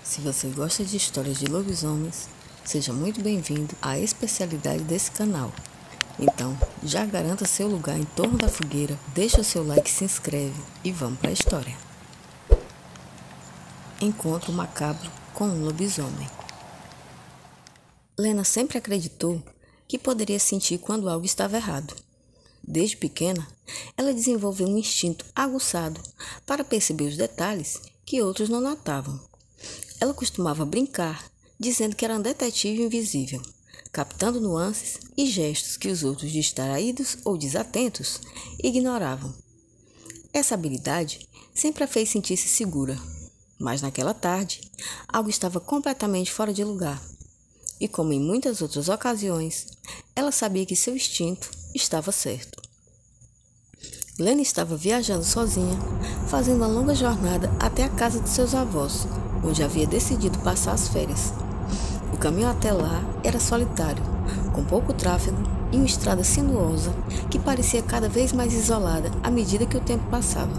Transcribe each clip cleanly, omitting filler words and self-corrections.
Se você gosta de histórias de lobisomens, seja muito bem-vindo à especialidade desse canal. Então, já garanta seu lugar em torno da fogueira, deixa o seu like, se inscreve e vamos para a história. Encontro macabro com um lobisomem. Lena sempre acreditou que poderia sentir quando algo estava errado. Desde pequena, ela desenvolveu um instinto aguçado para perceber os detalhes que outros não notavam. Ela costumava brincar, dizendo que era um detetive invisível, captando nuances e gestos que os outros distraídos ou desatentos ignoravam. Essa habilidade sempre a fez sentir-se segura, mas naquela tarde, algo estava completamente fora de lugar. E como em muitas outras ocasiões, ela sabia que seu instinto estava certo. Lena estava viajando sozinha, fazendo uma longa jornada até a casa de seus avós, onde havia decidido passar as férias. O caminho até lá era solitário, com pouco tráfego e uma estrada sinuosa que parecia cada vez mais isolada à medida que o tempo passava.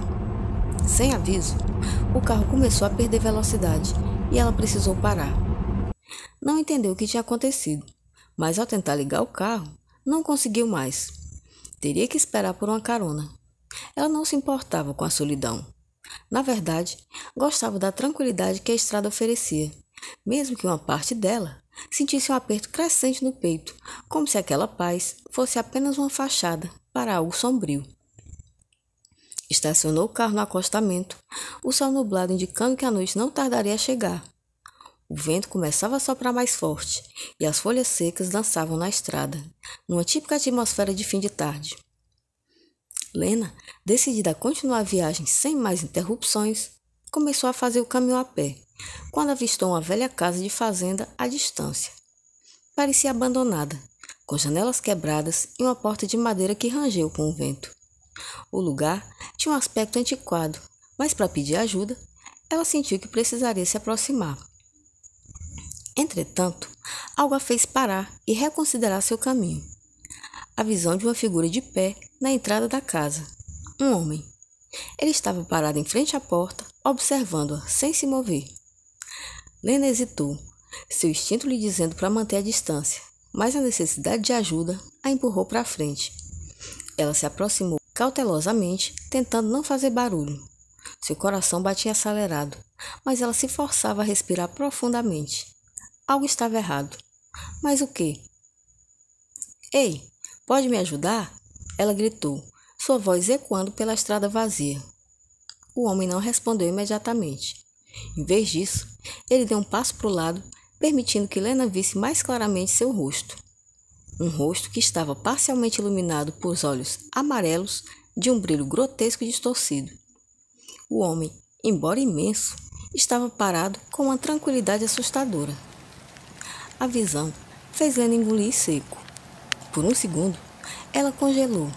Sem aviso, o carro começou a perder velocidade e ela precisou parar. Não entendeu o que tinha acontecido, mas ao tentar ligar o carro, não conseguiu mais. Teria que esperar por uma carona. Ela não se importava com a solidão. Na verdade, gostava da tranquilidade que a estrada oferecia, mesmo que uma parte dela sentisse um aperto crescente no peito, como se aquela paz fosse apenas uma fachada para algo sombrio. Estacionou o carro no acostamento, o céu nublado indicando que a noite não tardaria a chegar. O vento começava a soprar mais forte e as folhas secas dançavam na estrada, numa típica atmosfera de fim de tarde. Lena, decidida a continuar a viagem sem mais interrupções, começou a fazer o caminho a pé, quando avistou uma velha casa de fazenda à distância. Parecia abandonada, com janelas quebradas e uma porta de madeira que rangeu com o vento. O lugar tinha um aspecto antiquado, mas para pedir ajuda, ela sentiu que precisaria se aproximar. Entretanto, algo a fez parar e reconsiderar seu caminho. A visão de uma figura de pé na entrada da casa. Um homem. Ele estava parado em frente à porta, observando-a, sem se mover. Lena hesitou, seu instinto lhe dizendo para manter a distância, mas a necessidade de ajuda a empurrou para a frente. Ela se aproximou cautelosamente, tentando não fazer barulho. Seu coração batia acelerado, mas ela se forçava a respirar profundamente. Algo estava errado. Mas o quê? Ei, pode me ajudar? Ela gritou, sua voz ecoando pela estrada vazia. O homem não respondeu imediatamente. Em vez disso, ele deu um passo para o lado, permitindo que Lena visse mais claramente seu rosto. Um rosto que estava parcialmente iluminado por olhos amarelos de um brilho grotesco e distorcido. O homem, embora imenso, estava parado com uma tranquilidade assustadora. A visão fez Lena engolir seco. Por um segundo, ela congelou,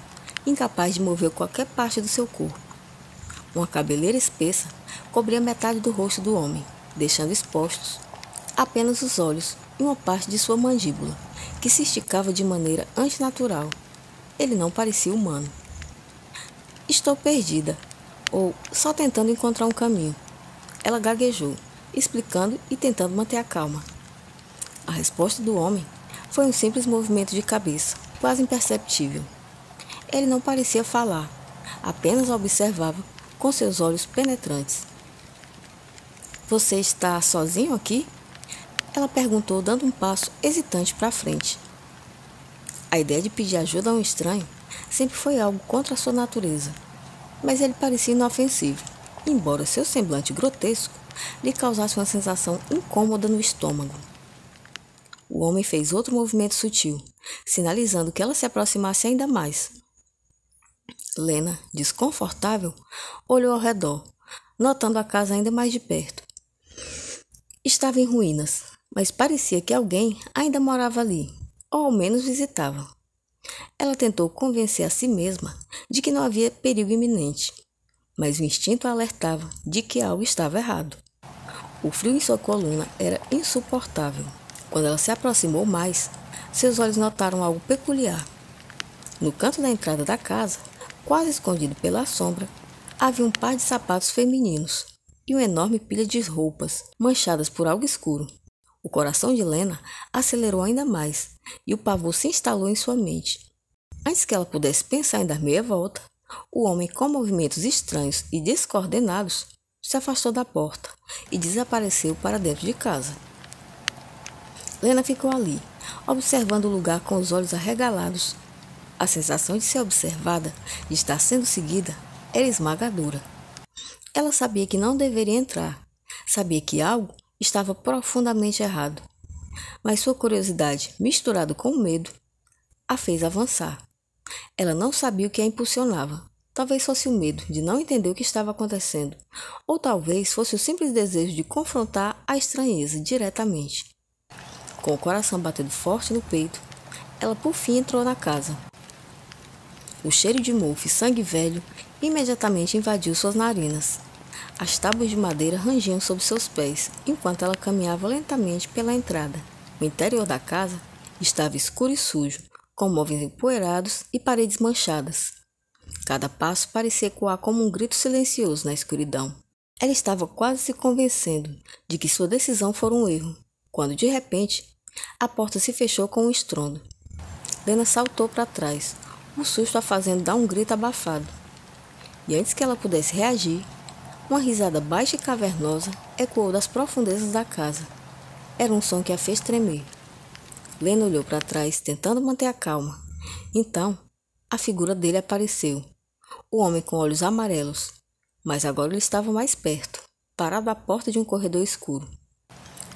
incapaz de mover qualquer parte do seu corpo. Uma cabeleira espessa cobria metade do rosto do homem, deixando expostos apenas os olhos e uma parte de sua mandíbula, que se esticava de maneira antinatural. Ele não parecia humano. Estou perdida, ou só tentando encontrar um caminho. Ela gaguejou, explicando e tentando manter a calma. A resposta do homem foi um simples movimento de cabeça, quase imperceptível. Ele não parecia falar, apenas a observava com seus olhos penetrantes. Você está sozinho aqui? Ela perguntou, dando um passo hesitante para frente. A ideia de pedir ajuda a um estranho sempre foi algo contra a sua natureza, mas ele parecia inofensivo, embora seu semblante grotesco lhe causasse uma sensação incômoda no estômago. O homem fez outro movimento sutil, sinalizando que ela se aproximasse ainda mais. Lena, desconfortável, olhou ao redor, notando a casa ainda mais de perto. Estava em ruínas, mas parecia que alguém ainda morava ali, ou ao menos visitava. Ela tentou convencer a si mesma de que não havia perigo iminente, mas o instinto a alertava de que algo estava errado. O frio em sua coluna era insuportável. Quando ela se aproximou mais, seus olhos notaram algo peculiar. No canto da entrada da casa, quase escondido pela sombra, havia um par de sapatos femininos. e uma enorme pilha de roupas, manchadas por algo escuro. O coração de Lena acelerou ainda mais, e o pavor se instalou em sua mente. Antes que ela pudesse pensar em dar meia volta, o homem, com movimentos estranhos e descoordenados, se afastou da porta e desapareceu para dentro de casa. Lena ficou ali, observando o lugar com os olhos arregalados. A sensação de ser observada, de estar sendo seguida, era esmagadora. Ela sabia que não deveria entrar, sabia que algo estava profundamente errado, mas sua curiosidade, misturada com o medo, a fez avançar. Ela não sabia o que a impulsionava. Talvez fosse o medo de não entender o que estava acontecendo, ou talvez fosse o simples desejo de confrontar a estranheza diretamente. Com o coração batendo forte no peito, ela por fim entrou na casa. O cheiro de mofo e sangue velho imediatamente invadiu suas narinas. As tábuas de madeira rangiam sob seus pés, enquanto ela caminhava lentamente pela entrada. O interior da casa estava escuro e sujo, com móveis empoeirados e paredes manchadas. Cada passo parecia ecoar como um grito silencioso na escuridão. Ela estava quase se convencendo de que sua decisão fora um erro, quando de repente a porta se fechou com um estrondo. Lena saltou para trás, o susto a fazendo dar um grito abafado. E antes que ela pudesse reagir, uma risada baixa e cavernosa ecoou das profundezas da casa. Era um som que a fez tremer. Lena olhou para trás, tentando manter a calma. Então, a figura dele apareceu. O homem com olhos amarelos. Mas agora ele estava mais perto, parado à porta de um corredor escuro.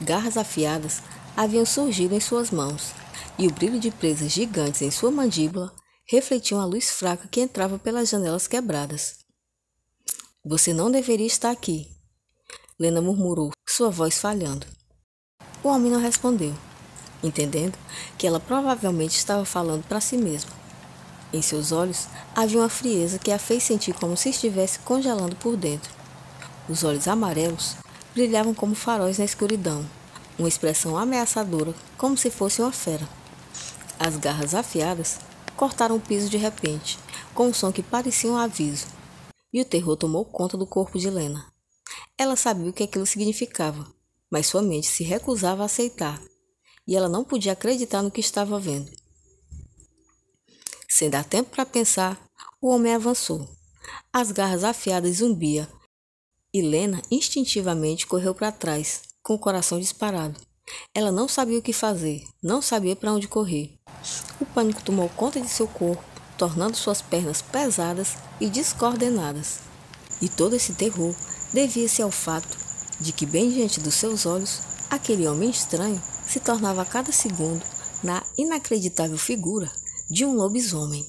Garras afiadas haviam surgido em suas mãos, e o brilho de presas gigantes em sua mandíbula refletiam a luz fraca que entrava pelas janelas quebradas. Você não deveria estar aqui, Lena murmurou, sua voz falhando. O homem não respondeu, entendendo que ela provavelmente estava falando para si mesma. Em seus olhos havia uma frieza que a fez sentir como se estivesse congelando por dentro. Os olhos amarelos brilhavam como faróis na escuridão, uma expressão ameaçadora, como se fosse uma fera. As garras afiadas cortaram o piso de repente, com um som que parecia um aviso, e o terror tomou conta do corpo de Lena. Ela sabia o que aquilo significava, mas sua mente se recusava a aceitar, e ela não podia acreditar no que estava vendo. Sem dar tempo para pensar, o homem avançou. As garras afiadas zumbiam, e Lena instintivamente correu para trás, com o coração disparado. Ela não sabia o que fazer, não sabia para onde correr. O pânico tomou conta de seu corpo, tornando suas pernas pesadas e descoordenadas. E todo esse terror devia-se ao fato de que, bem diante dos seus olhos, aquele homem estranho se tornava a cada segundo na inacreditável figura de um lobisomem.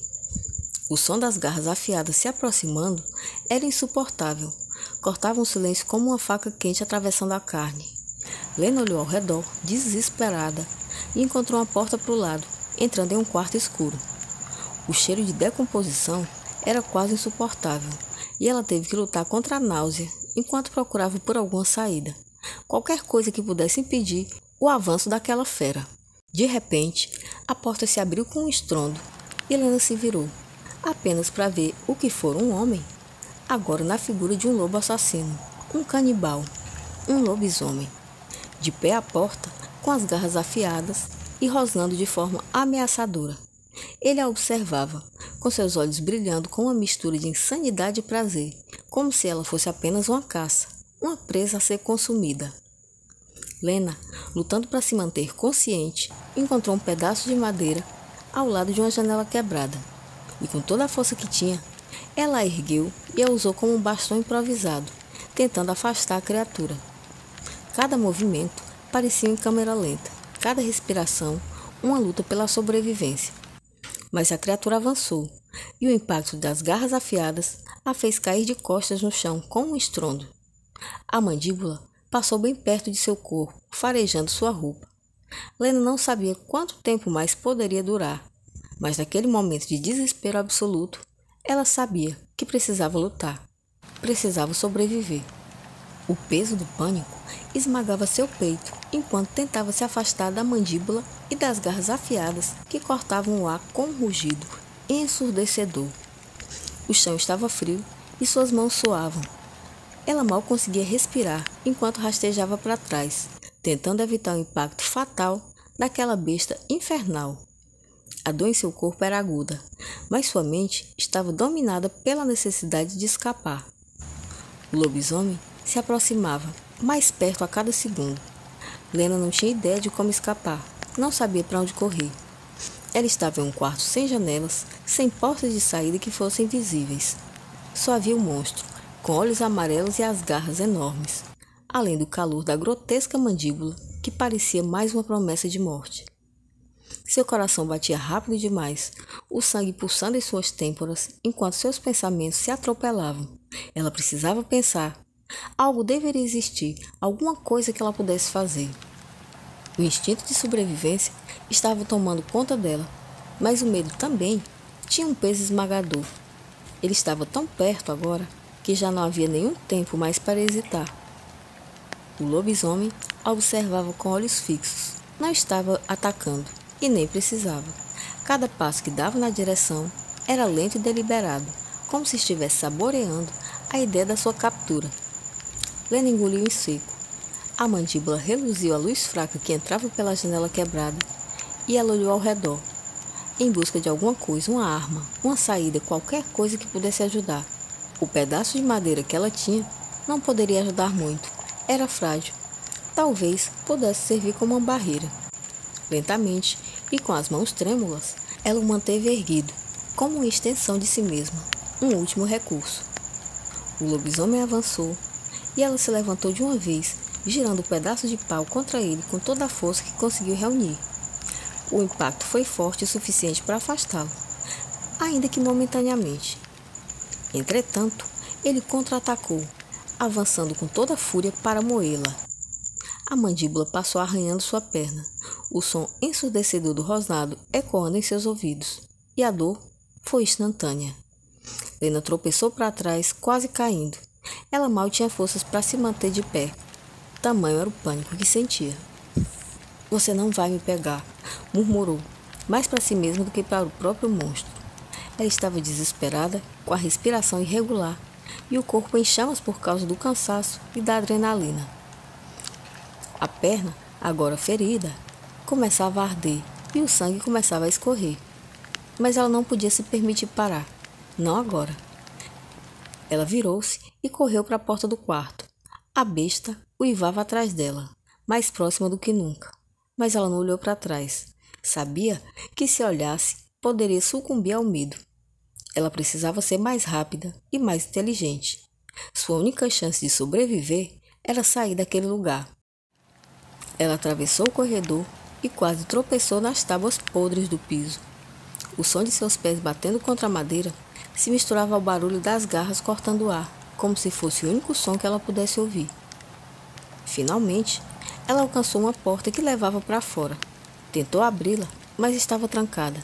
O som das garras afiadas se aproximando era insuportável. Cortava um silêncio como uma faca quente atravessando a carne. Lena olhou ao redor, desesperada, e encontrou uma porta para o lado, entrando em um quarto escuro. O cheiro de decomposição era quase insuportável, e ela teve que lutar contra a náusea enquanto procurava por alguma saída, qualquer coisa que pudesse impedir o avanço daquela fera. De repente, a porta se abriu com um estrondo e Lena se virou, apenas para ver o que fora um homem, agora na figura de um lobo assassino, um canibal, um lobisomem. De pé à porta, com as garras afiadas e rosnando de forma ameaçadora. Ele a observava, com seus olhos brilhando com uma mistura de insanidade e prazer, como se ela fosse apenas uma caça, uma presa a ser consumida. Lena, lutando para se manter consciente, encontrou um pedaço de madeira ao lado de uma janela quebrada, e com toda a força que tinha, ela a ergueu e a usou como um bastão improvisado, tentando afastar a criatura. Cada movimento parecia em câmera lenta, cada respiração uma luta pela sobrevivência. Mas a criatura avançou, e o impacto das garras afiadas a fez cair de costas no chão com um estrondo. A mandíbula passou bem perto de seu corpo, farejando sua roupa. Lena não sabia quanto tempo mais poderia durar, mas naquele momento de desespero absoluto, ela sabia que precisava lutar, precisava sobreviver. O peso do pânico esmagava seu peito enquanto tentava se afastar da mandíbula e das garras afiadas que cortavam o ar com um rugido ensurdecedor. O chão estava frio e suas mãos suavam. Ela mal conseguia respirar enquanto rastejava para trás, tentando evitar o impacto fatal daquela besta infernal. A dor em seu corpo era aguda, mas sua mente estava dominada pela necessidade de escapar. O lobisomem se aproximava, mais perto a cada segundo. Lena não tinha ideia de como escapar, não sabia para onde correr. Ela estava em um quarto sem janelas, sem portas de saída que fossem visíveis. Só havia o monstro, com olhos amarelos e as garras enormes, além do calor da grotesca mandíbula, que parecia mais uma promessa de morte. Seu coração batia rápido demais, o sangue pulsando em suas têmporas, enquanto seus pensamentos se atropelavam. Ela precisava pensar. Algo deveria existir, alguma coisa que ela pudesse fazer. O instinto de sobrevivência estava tomando conta dela, mas o medo também tinha um peso esmagador. Ele estava tão perto agora que já não havia nenhum tempo mais para hesitar. O lobisomem a observava com olhos fixos. Não estava atacando e nem precisava. Cada passo que dava na direção era lento e deliberado, como se estivesse saboreando a ideia da sua captura. Lena engoliu em seco. A mandíbula reluziu a luz fraca que entrava pela janela quebrada e ela olhou ao redor, em busca de alguma coisa, uma arma, uma saída, qualquer coisa que pudesse ajudar. O pedaço de madeira que ela tinha não poderia ajudar muito. Era frágil. Talvez pudesse servir como uma barreira. Lentamente, e com as mãos trêmulas, ela o manteve erguido, como uma extensão de si mesma, um último recurso. O lobisomem avançou, e ela se levantou de uma vez, girando o pedaço de pau contra ele com toda a força que conseguiu reunir. O impacto foi forte o suficiente para afastá-lo, ainda que momentaneamente. Entretanto, ele contra-atacou, avançando com toda a fúria para moê-la. A mandíbula passou arranhando sua perna, o som ensurdecedor do rosnado ecoando em seus ouvidos, e a dor foi instantânea. Lena tropeçou para trás, quase caindo. Ela mal tinha forças para se manter de pé. Tamanho era o pânico que sentia. "Você não vai me pegar", murmurou, mais para si mesma do que para o próprio monstro. Ela estava desesperada, com a respiração irregular e o corpo em chamas por causa do cansaço e da adrenalina. A perna, agora ferida, começava a arder e o sangue começava a escorrer. Mas ela não podia se permitir parar. Não agora. Ela virou-se e correu para a porta do quarto. A besta uivava atrás dela, mais próxima do que nunca. Mas ela não olhou para trás. Sabia que se olhasse, poderia sucumbir ao medo. Ela precisava ser mais rápida e mais inteligente. Sua única chance de sobreviver era sair daquele lugar. Ela atravessou o corredor e quase tropeçou nas tábuas podres do piso. O som de seus pés batendo contra a madeira se misturava ao barulho das garras cortando o ar, como se fosse o único som que ela pudesse ouvir. Finalmente, ela alcançou uma porta que levava para fora. Tentou abri-la, mas estava trancada.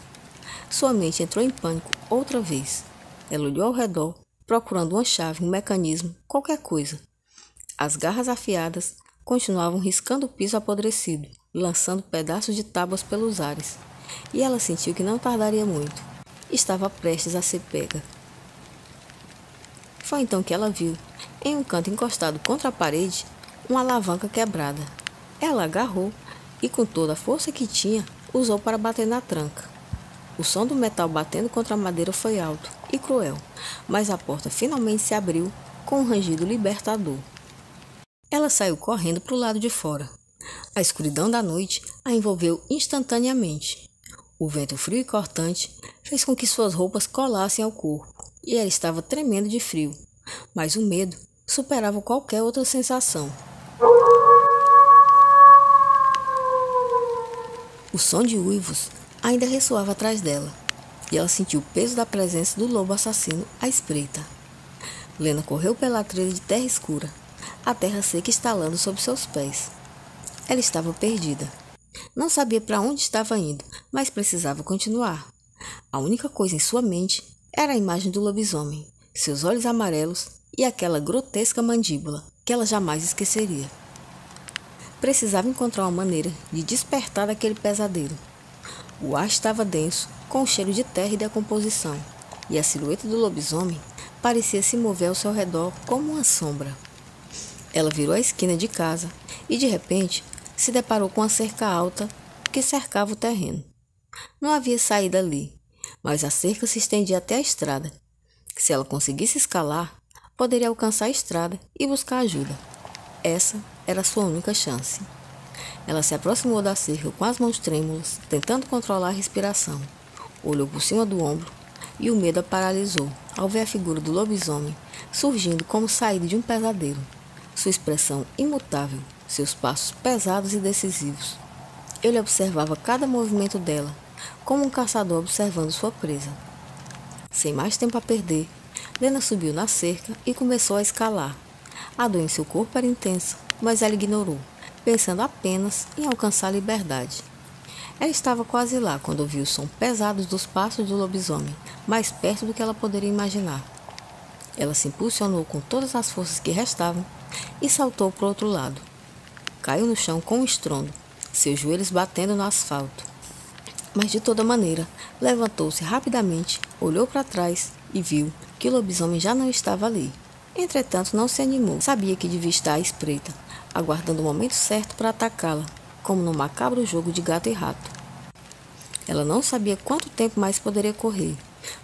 Sua mente entrou em pânico outra vez. Ela olhou ao redor, procurando uma chave, um mecanismo, qualquer coisa. As garras afiadas continuavam riscando o piso apodrecido, lançando pedaços de tábuas pelos ares. E ela sentiu que não tardaria muito. Estava prestes a ser pega. Foi então que ela viu, em um canto encostado contra a parede, uma alavanca quebrada. Ela agarrou e, com toda a força que tinha, usou para bater na tranca. O som do metal batendo contra a madeira foi alto e cruel, mas a porta finalmente se abriu com um rangido libertador. Ela saiu correndo para o lado de fora. A escuridão da noite a envolveu instantaneamente. O vento frio e cortante fez com que suas roupas colassem ao corpo, e ela estava tremendo de frio, mas o medo superava qualquer outra sensação. O som de uivos ainda ressoava atrás dela, e ela sentiu o peso da presença do lobo assassino à espreita. Lena correu pela trilha de terra escura, a terra seca estalando sob seus pés. Ela estava perdida. Não sabia para onde estava indo, mas precisava continuar. A única coisa em sua mente era a imagem do lobisomem, seus olhos amarelos e aquela grotesca mandíbula que ela jamais esqueceria. Precisava encontrar uma maneira de despertar daquele pesadelo. O ar estava denso, com o cheiro de terra e decomposição, e a silhueta do lobisomem parecia se mover ao seu redor como uma sombra. Ela virou a esquina de casa e, de repente, se deparou com a cerca alta que cercava o terreno. Não havia saída ali, mas a cerca se estendia até a estrada. Se ela conseguisse escalar, poderia alcançar a estrada e buscar ajuda. Essa era sua única chance. Ela se aproximou da cerca com as mãos trêmulas, tentando controlar a respiração. Olhou por cima do ombro e o medo a paralisou ao ver a figura do lobisomem surgindo como saída de um pesadelo. Sua expressão imutável, seus passos pesados e decisivos. Ele observava cada movimento dela, como um caçador observando sua presa. Sem mais tempo a perder, Lena subiu na cerca e começou a escalar. A dor em seu corpo era intensa, mas ela ignorou, pensando apenas em alcançar a liberdade. Ela estava quase lá quando ouviu o som pesado dos passos do lobisomem, mais perto do que ela poderia imaginar. Ela se impulsionou com todas as forças que restavam e saltou para o outro lado. Caiu no chão com um estrondo, seus joelhos batendo no asfalto. Mas de toda maneira, levantou-se rapidamente, olhou para trás e viu que o lobisomem já não estava ali. Entretanto, não se animou. Sabia que devia estar à espreita, aguardando o momento certo para atacá-la, como num macabro jogo de gato e rato. Ela não sabia quanto tempo mais poderia correr,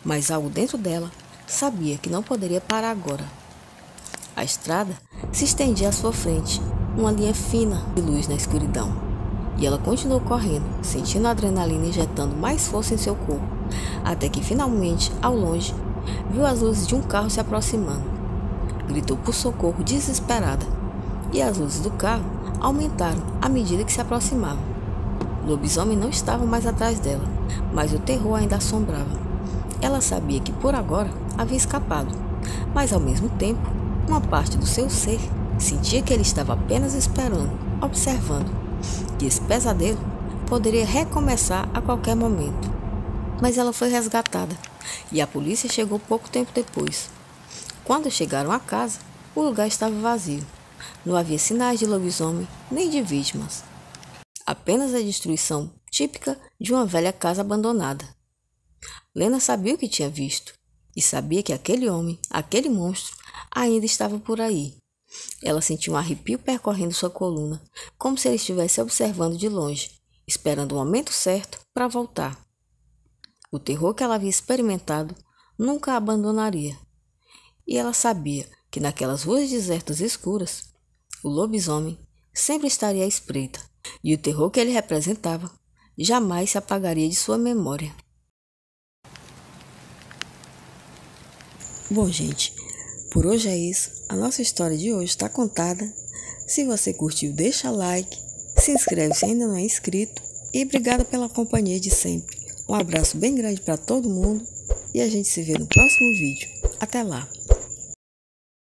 mas algo dentro dela sabia que não poderia parar agora. A estrada se estendia à sua frente, uma linha fina de luz na escuridão. E ela continuou correndo, sentindo a adrenalina injetando mais força em seu corpo, até que finalmente, ao longe, viu as luzes de um carro se aproximando. Gritou por socorro desesperada, e as luzes do carro aumentaram à medida que se aproximavam. O lobisomem não estava mais atrás dela, mas o terror ainda assombrava. Ela sabia que por agora havia escapado, mas ao mesmo tempo, uma parte do seu ser sentia que ele estava apenas esperando, observando, que esse pesadelo poderia recomeçar a qualquer momento. Mas ela foi resgatada e a polícia chegou pouco tempo depois. Quando chegaram à casa, o lugar estava vazio. Não havia sinais de lobisomem nem de vítimas. Apenas a destruição típica de uma velha casa abandonada. Lena sabia o que tinha visto e sabia que aquele homem, aquele monstro, ainda estava por aí. Ela sentiu um arrepio percorrendo sua coluna, como se ele estivesse observando de longe, esperando o momento certo para voltar. O terror que ela havia experimentado nunca a abandonaria. E ela sabia que naquelas ruas desertas e escuras, o lobisomem sempre estaria à espreita, e o terror que ele representava jamais se apagaria de sua memória. Bom, gente, por hoje é isso. A nossa história de hoje está contada. Se você curtiu, deixa like, se inscreve se ainda não é inscrito e obrigada pela companhia de sempre. Um abraço bem grande para todo mundo e a gente se vê no próximo vídeo. Até lá!